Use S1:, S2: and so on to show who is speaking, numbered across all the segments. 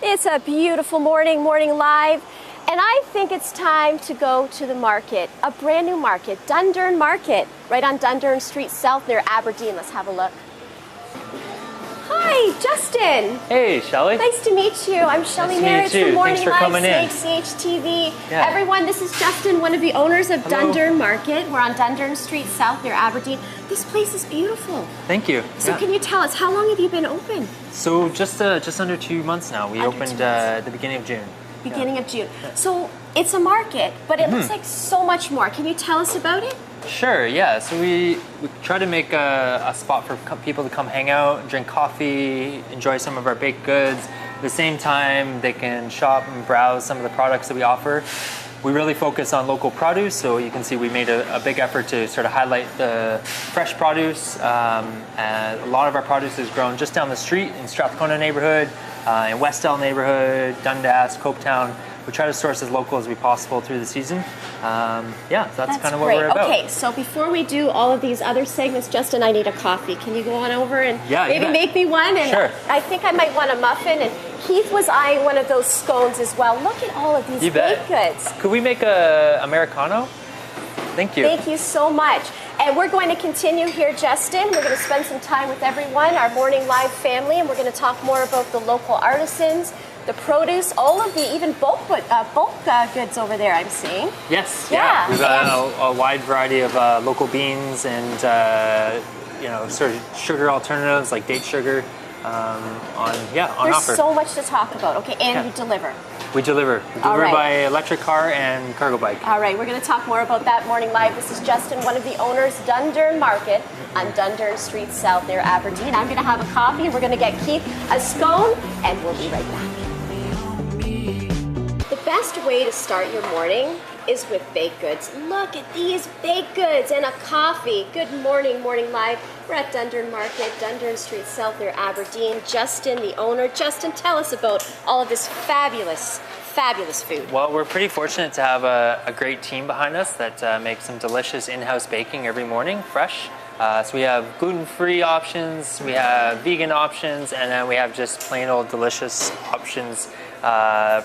S1: It's a beautiful morning live, and I think it's time to go to the market, a brand new market, Dundurn Market, right on Dundurn Street South near Aberdeen. Let's have a look. Hi, Justin.
S2: Hey, Shelly.
S1: Nice to meet you. I'm Shelly Merritt from Morning Live, CHTV.
S2: Yeah.
S1: Everyone, this is Justin, one of the owners of Dundurn Market. We're on Dundurn Street South near Aberdeen. This place is beautiful.
S2: Thank you.
S1: So can you tell us, how long have you been open?
S2: So just under 2 months now. We opened at the beginning of June.
S1: Beginning of June. So it's a market, but it looks like so much more. Can you tell us about it?
S2: Sure, yeah. So we try to make a spot for people to come hang out, drink coffee, enjoy some of our baked goods. At the same time, they can shop and browse some of the products that we offer. We really focus on local produce, so you can see we made a big effort to sort of highlight the fresh produce. And a lot of our produce is grown just down the street in Strathcona neighborhood, in Westdale neighborhood, Dundas, Copetown. We try to source as local as we possible through the season. Yeah, that's kind of what we're about.
S1: Okay, so before we do all of these other segments, Justin, I need a coffee. Can you go on over and maybe make me one? And
S2: sure.
S1: I think I might want a muffin. And Keith was eyeing one of those scones as well. Look at all of these baked goods.
S2: Could we make a Americano? Thank you.
S1: Thank you so much. And we're going to continue here, Justin. We're going to spend some time with everyone, our Morning Live family, and we're going to talk more about the local artisans, the produce, all of the even bulk goods over there I'm seeing.
S2: Yes, yeah. We've got a wide variety of local beans and sort of sugar alternatives like date sugar on offer.
S1: There's so much to talk about. Okay, and you deliver.
S2: We deliver. We deliver by electric car and cargo bike.
S1: All right, we're going to talk more about that Morning Live. This is Justin, one of the owners, Dundurn Market on Dundurn Street South near Aberdeen. I'm going to have a coffee, and we're going to get Keith a scone, and we'll be right back. The best way to start your morning is with baked goods. Look at these baked goods and a coffee. Good morning, Morning Live. We're at Dundurn Market, Dundurn Street South near Aberdeen. Justin, the owner. Justin, tell us about all of this fabulous food.
S2: Well, we're pretty fortunate to have a great team behind us that makes some delicious in-house baking every morning, fresh. So we have gluten-free options, we have vegan options, and then we have just plain old delicious options.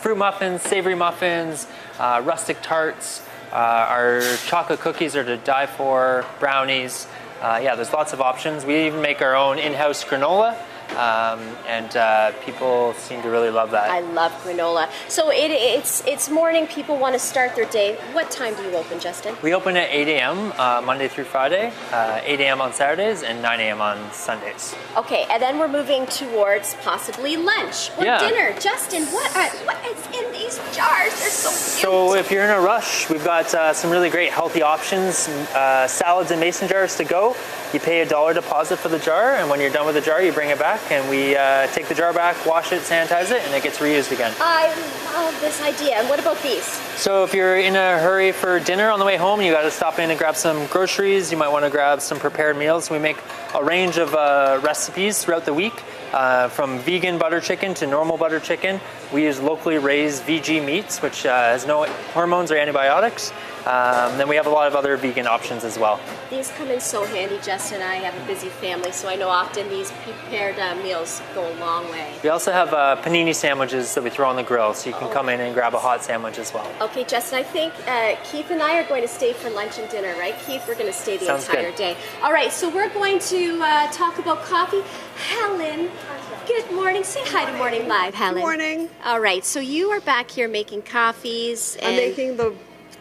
S2: Fruit muffins, savory muffins, rustic tarts. Our chocolate cookies are to die for, brownies. There's lots of options. We even make our own in-house granola. And people seem to really love that.
S1: I love granola. So it's morning. People want to start their day. What time do you open, Justin?
S2: We open at 8 a.m. Monday through Friday, 8 a.m. on Saturdays, and 9 a.m. on Sundays.
S1: Okay, and then we're moving towards possibly lunch or dinner. Justin, what is in these jars? They're so cute.
S2: So if you're in a rush, we've got some really great healthy options. Salads and mason jars to go. You pay $1 deposit for the jar, and when you're done with the jar, you bring it back, and we take the jar back, wash it, sanitize it, and it gets reused again.
S1: I love this idea. And what about these?
S2: So if you're in a hurry for dinner on the way home, you got to stop in and grab some groceries. You might want to grab some prepared meals. We make a range of recipes throughout the week, from vegan butter chicken to normal butter chicken. We use locally raised VG meats, which has no hormones or antibiotics. Then we have a lot of other vegan options as well.
S1: These come in so handy, Justin. I have a busy family, so I know often these prepared meals go a long way.
S2: We also have panini sandwiches that we throw on the grill, so you can come in and grab a hot sandwich as well.
S1: Okay, Justin, I think Keith and I are going to stay for lunch and dinner, right, Keith? We're going to stay the entire day. All right, so we're going to talk about coffee. Helen, good morning. Say hi to Morning Live, Helen.
S3: Good morning.
S1: All right, so you are back here making coffees.
S3: I'm making the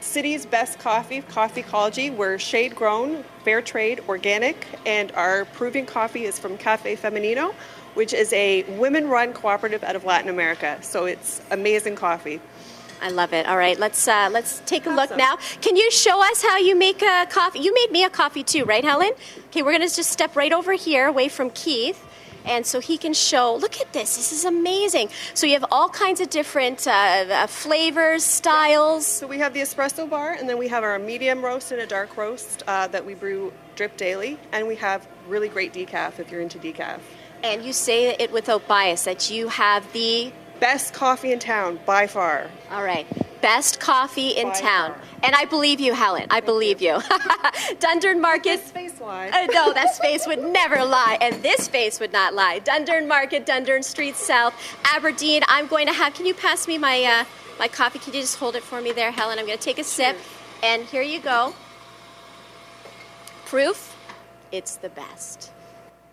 S3: city's best coffee, Coffeecology. We're shade grown, fair trade, organic, and our proving coffee is from Cafe Femenino, which is a women-run cooperative out of Latin America. So it's amazing coffee.
S1: I love it. All right, let's take a look now. Can you show us how you make a coffee? You made me a coffee too, right, Helen? Okay, we're going to just step right over here, away from Keith. And so he can show, look at this, this is amazing. So you have all kinds of different flavors, styles.
S3: So we have the espresso bar, and then we have our medium roast and a dark roast that we brew drip daily. And we have really great decaf if you're into decaf.
S1: And you say it without bias, that you have the
S3: best coffee in town, by far.
S1: All right. Best coffee in town. And I believe you, Helen. I believe you. Dundurn Market.
S3: Space lie.
S1: No, that face would never lie, and this face would not lie. Dundurn Market, Dundurn Street South, Aberdeen. I'm going to have, can you pass me my my coffee? Can you just hold it for me there, Helen? I'm going to take a sip, and here you go. Proof, it's the best.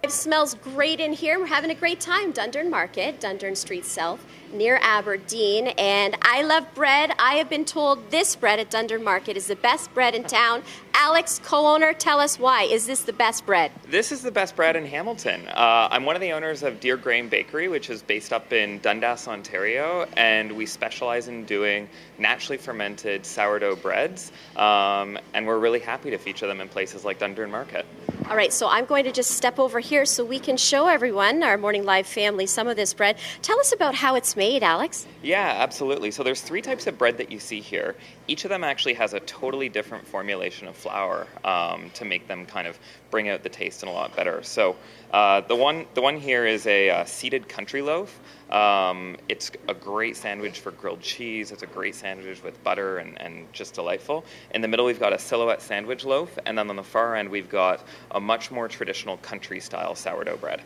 S1: It smells great in here. We're having a great time. Dundurn Market, Dundurn Street South, near Aberdeen. And I love bread. I have been told this bread at Dundurn Market is the best bread in town. Alex, co-owner, tell us why. Is this the best bread?
S4: This is the best bread in Hamilton. I'm one of the owners of Deer Grain Bakery, which is based up in Dundas, Ontario, and we specialize in doing naturally fermented sourdough breads, and we're really happy to feature them in places like Dundurn Market.
S1: All right, so I'm going to just step over here so we can show everyone, our Morning Live family, some of this bread. Tell us about how it's made, Alex.
S4: Yeah, absolutely. So there's 3 types of bread that you see here. Each of them actually has a totally different formulation of flour to make them kind of bring out the taste and a lot better. So the one here is a seeded country loaf. It's a great sandwich for grilled cheese. It's a great sandwich with butter and just delightful. In the middle, we've got a silhouette sandwich loaf, and then on the far end, we've got a much more traditional country-style sourdough bread.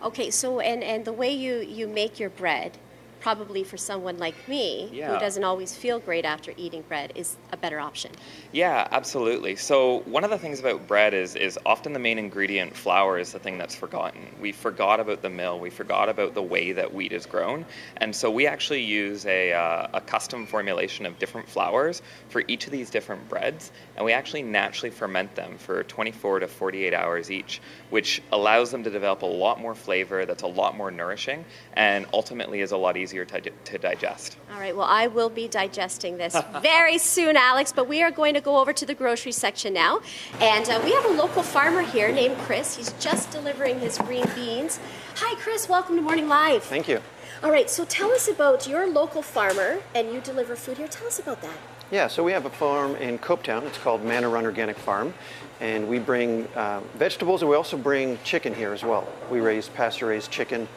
S1: Okay, so and the way you make your bread, probably for someone like me who doesn't always feel great after eating bread, is a better option.
S4: Yeah, absolutely. So one of the things about bread is often the main ingredient, flour, is the thing that's forgotten. We forgot about the mill. We forgot about the way that wheat is grown. And so we actually use a custom formulation of different flours for each of these different breads. And we actually naturally ferment them for 24 to 48 hours each, which allows them to develop a lot more flavor that's a lot more nourishing and ultimately is a lot easier to digest.
S1: All right, well, I will be digesting this very soon, Alex, but we are going to go over to the grocery section now. And we have a local farmer here named Chris. He's just delivering his green beans. Hi, Chris. Welcome to Morning Live.
S5: Thank you.
S1: All right, so tell us about your local farmer, and you deliver food here. Tell us about that.
S5: Yeah, so we have a farm in Copetown. It's called Manor Run Organic Farm. And we bring vegetables, and we also bring chicken here as well. We raise pasture-raised chicken,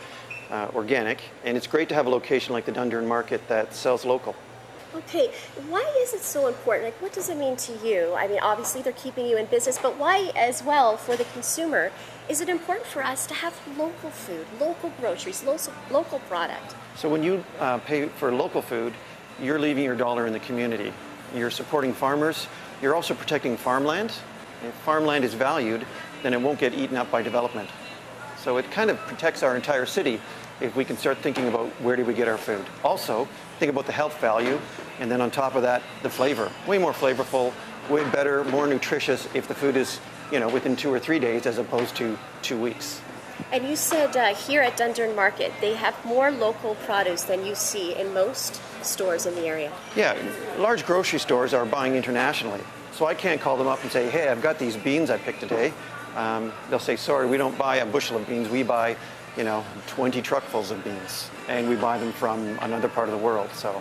S5: organic, and it's great to have a location like the Dundurn Market that sells local.
S1: Okay, why is it so important? Like, what does it mean to you? I mean, obviously they're keeping you in business, but why as well for the consumer is it important for us to have local food, local groceries, local product?
S5: So when you pay for local food, you're leaving your dollar in the community. You're supporting farmers. You're also protecting farmland. If farmland is valued, then it won't get eaten up by development. So it kind of protects our entire city if we can start thinking about where do we get our food. Also, think about the health value, and then on top of that, the flavor. Way more flavorful, way better, more nutritious if the food is, within 2 or 3 days as opposed to 2 weeks.
S1: And you said here at Dundurn Market, they have more local produce than you see in most stores in the area.
S5: Yeah, large grocery stores are buying internationally. So I can't call them up and say, hey, I've got these beans I picked today. They'll say, sorry, we don't buy a bushel of beans. We buy, 20 truckfuls of beans. And we buy them from another part of the world. So.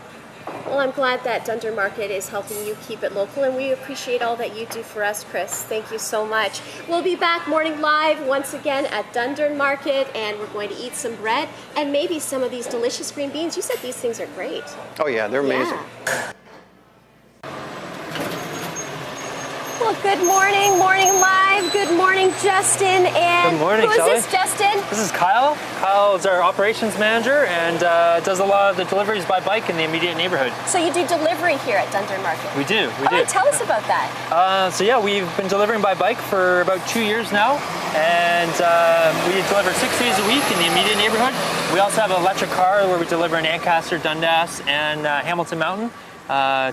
S1: Well, I'm glad that Dundurn Market is helping you keep it local, and we appreciate all that you do for us, Chris. Thank you so much. We'll be back Morning Live once again at Dundurn Market, and we're going to eat some bread and maybe some of these delicious green beans. You said these things are great.
S5: Oh, yeah, they're amazing.
S1: Yeah. Well, good morning, Morning Live. Good morning, Justin. And
S2: good morning,
S1: who is this, Justin?
S2: This is Kyle. Kyle is our operations manager and does a lot of the deliveries by bike in the immediate neighborhood.
S1: So you do delivery here at Dundurn Market?
S2: We do.
S1: All right, tell us about that.
S2: So yeah, we've been delivering by bike for about 2 years now, and we deliver 6 days a week in the immediate neighborhood. We also have an electric car where we deliver in Ancaster, Dundas, and Hamilton Mountain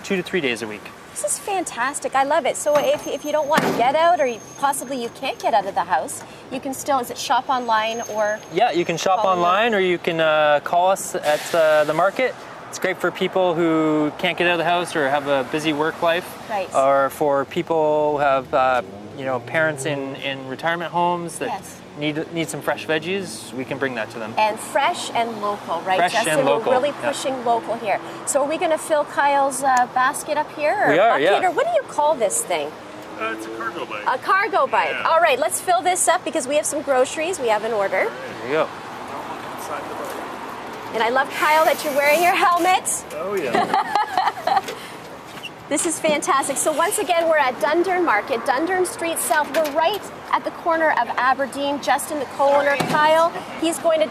S2: 2 to 3 days a week.
S1: This is fantastic. I love it. So if you don't want to get out, or possibly you can't get out of the house, you can still, is it shop online or?
S2: Yeah, you can shop online, or you can call us at the market. It's great for people who can't get out of the house or have a busy work life.
S1: Right.
S2: Or for people who have parents in retirement homes that need some fresh veggies, we can bring that to them.
S1: And fresh and local, right,
S2: fresh
S1: Justin?
S2: And local.
S1: We're really pushing local here. So are we going to fill Kyle's basket up here? Or
S2: we are,
S1: bucket,
S2: yeah.
S1: Or what do you call this thing?
S6: It's a cargo bike.
S1: A cargo bike.
S6: Yeah.
S1: All right, let's fill this up because we have some groceries. We have an order.
S2: There you go.
S6: Inside the bike.
S1: And I love, Kyle, that you're wearing your helmet.
S6: Oh, yeah.
S1: This is fantastic. So once again, we're at Dundurn Market, Dundurn Street South. We're right at the corner of Aberdeen. Justin, the co-owner, Kyle, he's going to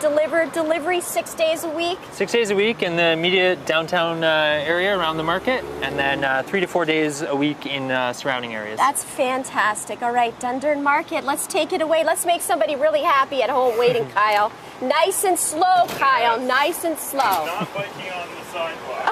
S1: delivery 6 days a week.
S2: 6 days a week in the immediate downtown area around the market, and then 3 to 4 days a week in surrounding areas.
S1: That's fantastic. All right, Dundurn Market, let's take it away. Let's make somebody really happy at home waiting, Kyle. Nice and slow, Kyle, nice and slow.
S6: Not biking on the sidewalk.